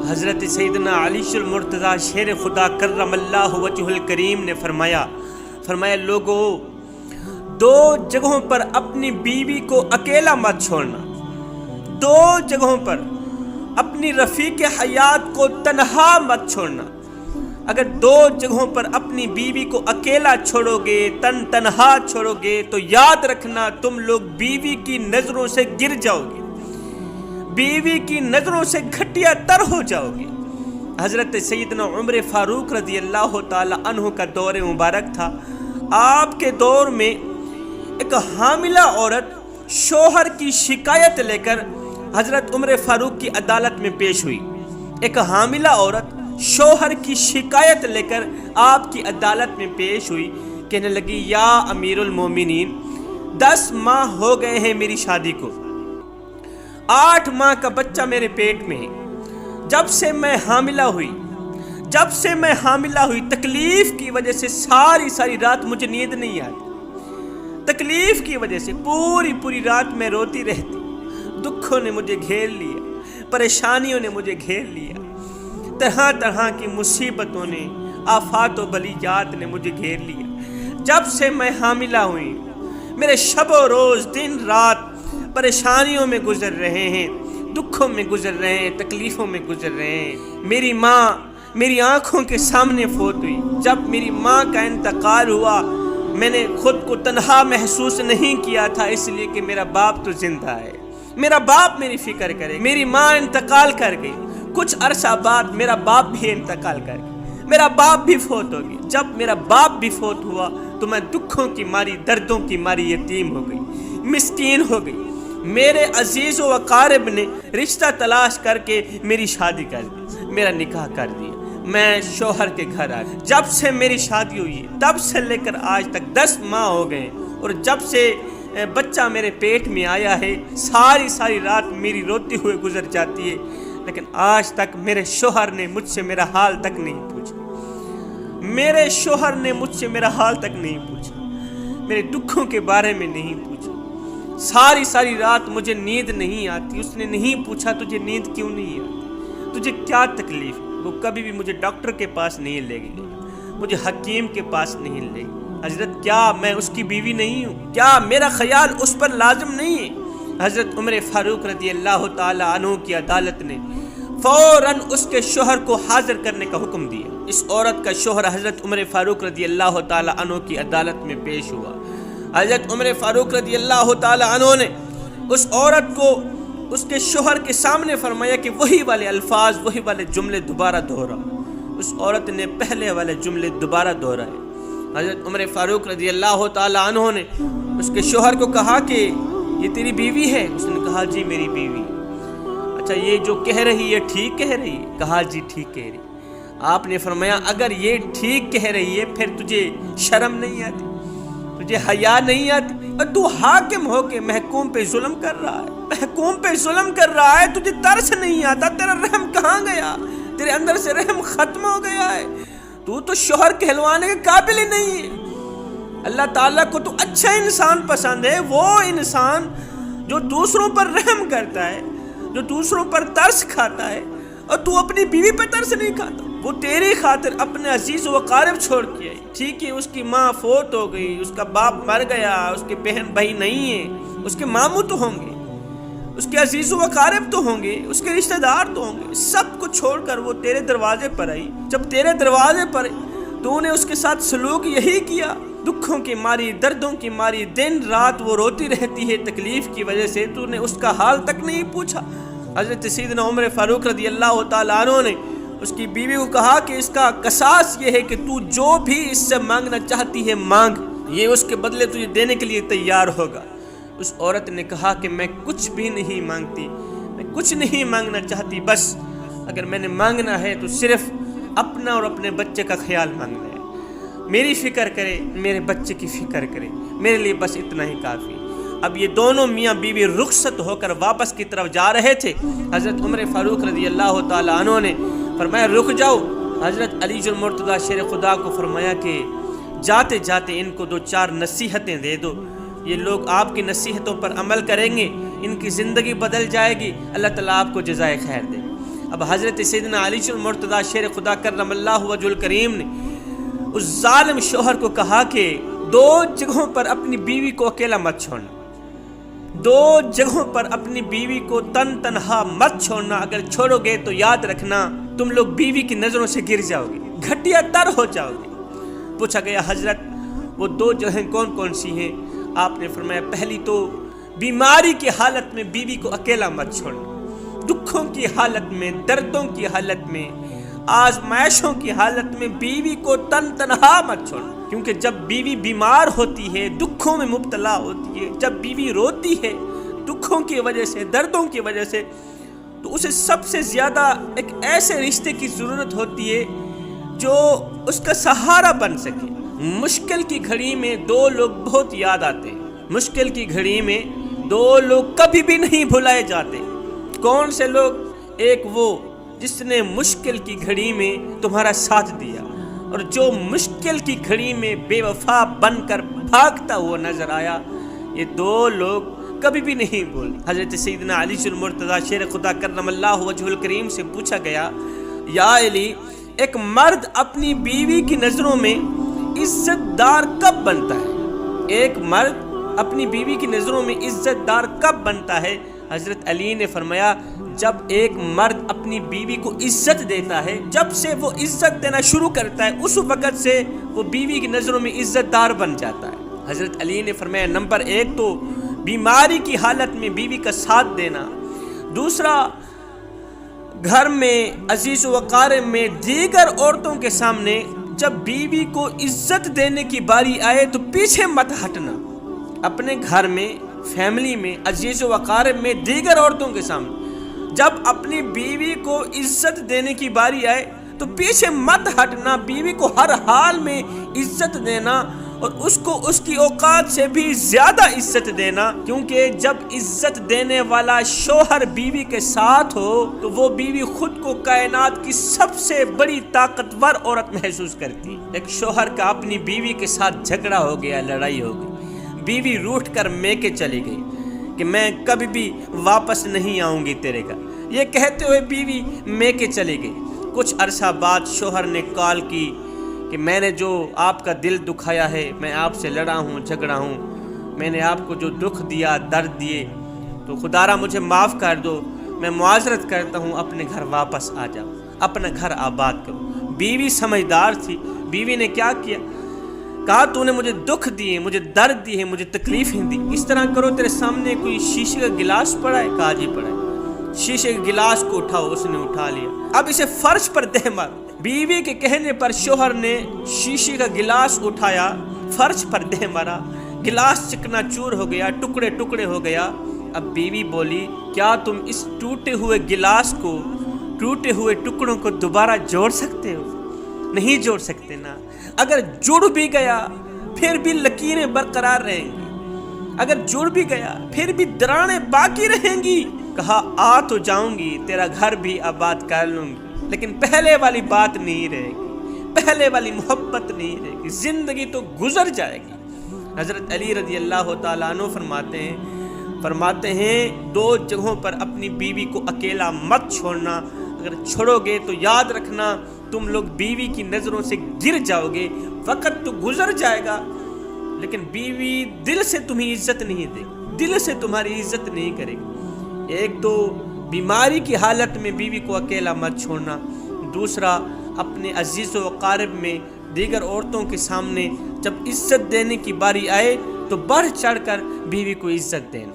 حضرت سیدنا علی المرتضیٰ شیر خدا کرم اللہ وجہ الکریم نے فرمایا لوگو، دو جگہوں پر اپنی بیوی کو اکیلا مت چھوڑنا، دو جگہوں پر اپنی رفیق حیات کو تنہا مت چھوڑنا۔ اگر دو جگہوں پر اپنی بیوی کو اکیلا چھوڑو گے، تنہا چھوڑو گے، تو یاد رکھنا تم لوگ بیوی کی نظروں سے گر جاؤ گے، بیوی کی نظروں سے گھٹیا تر ہو جاؤ گے۔ حضرت سیدنا عمر فاروق رضی اللہ تعالی عنہ کا دور مبارک تھا۔ آپ کے دور میں ایک حاملہ عورت شوہر کی شکایت لے کر حضرت عمر فاروق کی عدالت میں پیش ہوئی۔ ایک حاملہ عورت شوہر کی شکایت لے کر آپ کی عدالت میں پیش ہوئی، کہنے لگی یا امیر المومنین، 10 ماہ ہو گئے ہیں میری شادی کو، 8 ماہ کا بچہ میرے پیٹ میں ہے، جب سے میں حاملہ ہوئی تکلیف کی وجہ سے ساری رات مجھے نیند نہیں آتی، تکلیف کی وجہ سے پوری رات میں روتی رہتی، دکھوں نے مجھے گھیر لیا، پریشانیوں نے مجھے گھیر لیا، طرح کی مصیبتوں نے، آفات و بلیات نے مجھے گھیر لیا۔ جب سے میں حاملہ ہوئی میرے شب و روز دن رات پریشانیوں میں گزر رہے ہیں، دکھوں میں گزر رہے ہیں، تکلیفوں میں گزر رہے ہیں۔ میری ماں میری آنکھوں کے سامنے فوت ہوئی۔ جب میری ماں کا انتقال ہوا میں نے خود کو تنہا محسوس نہیں کیا تھا، اس لیے کہ میرا باپ تو زندہ ہے، میرا باپ میری فکر کرے۔ میری ماں انتقال کر گئی، کچھ عرصہ بعد میرا باپ بھی انتقال کر گیا، میرا باپ بھی فوت ہو گیا۔ جب میرا باپ بھی فوت ہوا تو میں دکھوں کی ماری، دردوں کی ماری یتیم ہو گئی، مسکین ہو گئی۔ میرے عزیز و اقارب نے رشتہ تلاش کر کے میری شادی کر دی، میرا نکاح کر دیا، میں شوہر کے گھر آ گئی۔ جب سے میری شادی ہوئی ہے تب سے لے کر آج تک 10 ماہ ہو گئے، اور جب سے بچہ میرے پیٹ میں آیا ہے ساری رات میری روتی ہوئے گزر جاتی ہے، لیکن آج تک میرے شوہر نے مجھ سے میرا حال تک نہیں پوچھا، میرے شوہر نے مجھ سے میرا حال تک نہیں پوچھا، میرے دکھوں کے بارے میں نہیں پوچھا۔ ساری رات مجھے نیند نہیں آتی، اس نے نہیں پوچھا تجھے نیند کیوں نہیں آتی، تجھے کیا تکلیف ہے۔ وہ کبھی بھی مجھے ڈاکٹر کے پاس نہیں لے گئی، مجھے حکیم کے پاس نہیں لے گئی۔ حضرت کیا میں اس کی بیوی نہیں ہوں؟ کیا میرا خیال اس پر لازم نہیں ہے؟ حضرت عمر فاروق رضی اللہ تعالی عنہ کی عدالت نے فوراً اس کے شوہر کو حاضر کرنے کا حکم دیا۔ اس عورت کا شوہر حضرت عمر فاروق رضی اللہ تعالی عنہ کی عدالت میں پیش ہوا۔ حضرت عمر فاروق رضی اللہ تعالی عنہ نے اس عورت کو اس کے شوہر کے سامنے فرمایا کہ وہی والے الفاظ، وہی والے جملے دوبارہ دہرا۔ اس عورت نے پہلے والے جملے دوبارہ دہرائے۔ حضرت عمر فاروق رضی اللہ تعالی عنہ نے اس کے شوہر کو کہا کہ یہ تیری بیوی ہے؟ اس نے کہا جی میری بیوی۔ اچھا یہ جو کہہ رہی ہے ٹھیک کہہ رہی ہے؟ کہا جی ٹھیک کہہ رہی۔ آپ نے فرمایا اگر یہ ٹھیک کہہ رہی ہے پھر تجھے شرم نہیں آتی، تجھے حیا نہیں آتی، اور تو حاکم ہو کے محکوم پہ ظلم کر رہا ہے، محکوم پہ ظلم کر رہا ہے، تجھے ترس نہیں آتا؟ تیرا رحم کہاں گیا؟ تیرے اندر سے رحم ختم ہو گیا ہے، تو شوہر کہلوانے کے قابل ہی نہیں ہے۔ اللہ تعالیٰ کو تو اچھا انسان پسند ہے، وہ انسان جو دوسروں پر رحم کرتا ہے، جو دوسروں پر ترس کھاتا ہے، اور تو اپنی بیوی پر ترس نہیں کھاتا۔ وہ تیری خاطر اپنے عزیز و اقارب چھوڑ کے آئی، ٹھیک ہے اس کی ماں فوت ہو گئی، اس کا باپ مر گیا، اس کے بہن بھائی نہیں ہیں، اس کے ماموں تو ہوں گے، اس کے عزیز و اقارب تو ہوں گے، اس کے رشتہ دار تو ہوں گے، سب کو چھوڑ کر وہ تیرے دروازے پر آئی۔ جب تیرے دروازے پر تو نے اس کے ساتھ سلوک یہی کیا، دکھوں کی ماری، دردوں کی ماری، دن رات وہ روتی رہتی ہے تکلیف کی وجہ سے، تو نے اس کا حال تک نہیں پوچھا۔ حضرت سیدنا عمر فاروق رضی اللہ تعالیٰ عنہ نے اس کی بیوی کو کہا کہ اس کا قصاص یہ ہے کہ تو جو بھی اس سے مانگنا چاہتی ہے مانگ، یہ اس کے بدلے تجھے دینے کے لیے تیار ہوگا۔ اس عورت نے کہا کہ میں کچھ بھی نہیں مانگتی، میں کچھ نہیں مانگنا چاہتی، بس اگر میں نے مانگنا ہے تو صرف اپنا اور اپنے بچے کا خیال مانگنا ہے، میری فکر کرے، میرے بچے کی فکر کرے، میرے لیے بس اتنا ہی کافی۔ اب یہ دونوں میاں بیوی رخصت ہو کر واپس کی طرف جا رہے تھے۔ حضرت عمر فاروق رضی اللہ تعالیٰ عنہ نے فرمایا رک جاؤ۔ حضرت علی المرتضیٰ شیر خدا کو فرمایا کہ جاتے جاتے ان کو 2-4 نصیحتیں دے دو، یہ لوگ آپ کی نصیحتوں پر عمل کریں گے، ان کی زندگی بدل جائے گی، اللہ تعالیٰ آپ کو جزائے خیر دے۔ اب حضرت سیدنا علی المرتضیٰ شیر خدا کرم اللہ وجہ الکریم نے اس ظالم شوہر کو کہا کہ 2 جگہوں پر اپنی بیوی کو اکیلا مت چھوڑنا، 2 جگہوں پر اپنی بیوی کو تنہا مت چھوڑنا، اگر چھوڑو گے تو یاد رکھنا تم لوگ بیوی کی نظروں سے گر جاؤ گے، گھٹیا تر ہو جاؤ گے۔ پوچھا گیا حضرت وہ 2 جگہیں کون کون سی ہیں؟ آپ نے فرمایا پہلی تو بیماری کی حالت میں بیوی کو اکیلا مت چھوڑنا، دکھوں کی حالت میں، دردوں کی حالت میں، آزمائشوں کی حالت میں بیوی کو تنہا مت چھوڑنا، کیونکہ جب بیوی بیمار ہوتی ہے، دکھوں میں مبتلا ہوتی ہے، جب بیوی روتی ہے دکھوں کی وجہ سے، دردوں کی وجہ سے، تو اسے سب سے زیادہ ایک ایسے رشتے کی ضرورت ہوتی ہے جو اس کا سہارا بن سکے۔ مشکل کی گھڑی میں 2 لوگ بہت یاد آتے ہیں، مشکل کی گھڑی میں 2 لوگ کبھی بھی نہیں بھلائے جاتے۔ کون سے لوگ؟ ایک وہ جس نے مشکل کی گھڑی میں تمہارا ساتھ دیا، اور جو مشکل کی گھڑی میں بے وفا بن کر بھاگتا ہوا نظر آیا۔ یہ 2 لوگ کبھی بھی نہیں بھول۔ حضرت سیدنا علی المرتضیٰ شیر خدا کرم اللہ وجہ الکریم سے پوچھا گیا، یا علی ایک مرد اپنی بیوی کی نظروں میں عزت دار کب بنتا ہے؟ ایک مرد اپنی بیوی کی نظروں میں عزت دار کب بنتا ہے؟ حضرت علی نے فرمایا جب ایک مرد اپنی بیوی کو عزت دیتا ہے، جب سے وہ عزت دینا شروع کرتا ہے اس وقت سے وہ بیوی کی نظروں میں عزت دار بن جاتا ہے۔ حضرت علی نے فرمایا نمبر 1 تو بیماری کی حالت میں بیوی کا ساتھ دینا، دوسرا گھر میں عزیز و اقارب میں دیگر عورتوں کے سامنے جب بیوی کو عزت دینے کی باری آئے تو پیچھے مت ہٹنا، اپنے گھر میں، فیملی میں، عزیز و اقارب میں، دیگر عورتوں کے سامنے جب اپنی بیوی کو عزت دینے کی باری آئے تو پیچھے مت ہٹنا، بیوی کو ہر حال میں عزت دینا اور اس کو اس کی اوقات سے بھی زیادہ عزت دینا، کیونکہ جب عزت دینے والا شوہر بیوی کے ساتھ ہو تو وہ بیوی خود کو کائنات کی سب سے بڑی طاقتور عورت محسوس کرتی۔ ایک شوہر کا اپنی بیوی کے ساتھ جھگڑا ہو گیا، لڑائی ہو گئی، بیوی روٹھ کر میکے چلی گئی کہ میں کبھی بھی واپس نہیں آؤں گی تیرے گھر، یہ کہتے ہوئے بیوی میکے چلی گئی۔ کچھ عرصہ بعد شوہر نے کال کی کہ میں نے جو آپ کا دل دکھایا ہے، میں آپ سے لڑا ہوں، جھگڑا ہوں، میں نے آپ کو جو دکھ دیا، درد دیے، تو خدا را مجھے معاف کر دو، میں معذرت کرتا ہوں، اپنے گھر واپس آ جاؤ، اپنا گھر آباد کرو۔ بیوی سمجھدار تھی، بیوی نے کیا کیا؟ کہا تو نے مجھے دکھ دیے، مجھے درد دیے، مجھے تکلیفیں دی، اس طرح کرو تیرے سامنے کوئی شیشے کا گلاس پڑا ہے؟ کہا جی پڑا ہے۔ شیشے کے گلاس کو اٹھاؤ، اس نے اٹھا لیا، اب اسے فرش پر دے مار۔ بیوی کے کہنے پر شوہر نے شیشے کا گلاس اٹھایا، فرش پر دے مارا، گلاس چکنا چور ہو گیا، ٹکڑے ٹکڑے ہو گیا۔ اب بیوی بولی کیا تم اس ٹوٹے ہوئے گلاس کو، ٹوٹے ہوئے ٹکڑوں کو دوبارہ جوڑ سکتے ہو؟ نہیں جوڑ سکتے نا۔ اگر جڑ بھی گیا پھر بھی لکیریں برقرار رہیں گی، اگر جڑ بھی گیا پھر بھی دراڑیں باقی رہیں گی۔ کہا آ تو جاؤں گی، تیرا گھر بھی آباد کر لوں گی، لیکن پہلے والی بات نہیں رہے گی، پہلے والی محبت نہیں رہے گی، زندگی تو گزر جائے گی۔ حضرت علی رضی اللہ تعالیٰ عنہ فرماتے ہیں 2 جگہوں پر اپنی بیوی کو اکیلا مت چھوڑنا، اگر چھوڑو گے تو یاد رکھنا تم لوگ بیوی کی نظروں سے گر جاؤ گے، وقت تو گزر جائے گا لیکن بیوی دل سے تمہیں عزت نہیں دے گی، دل سے تمہاری عزت نہیں کرے گی۔ ایک تو بیماری کی حالت میں بیوی کو اکیلا مت چھوڑنا، دوسرا اپنے عزیز و اقارب میں، دیگر عورتوں کے سامنے جب عزت دینے کی باری آئے تو بڑھ چڑھ کر بیوی کو عزت دینا۔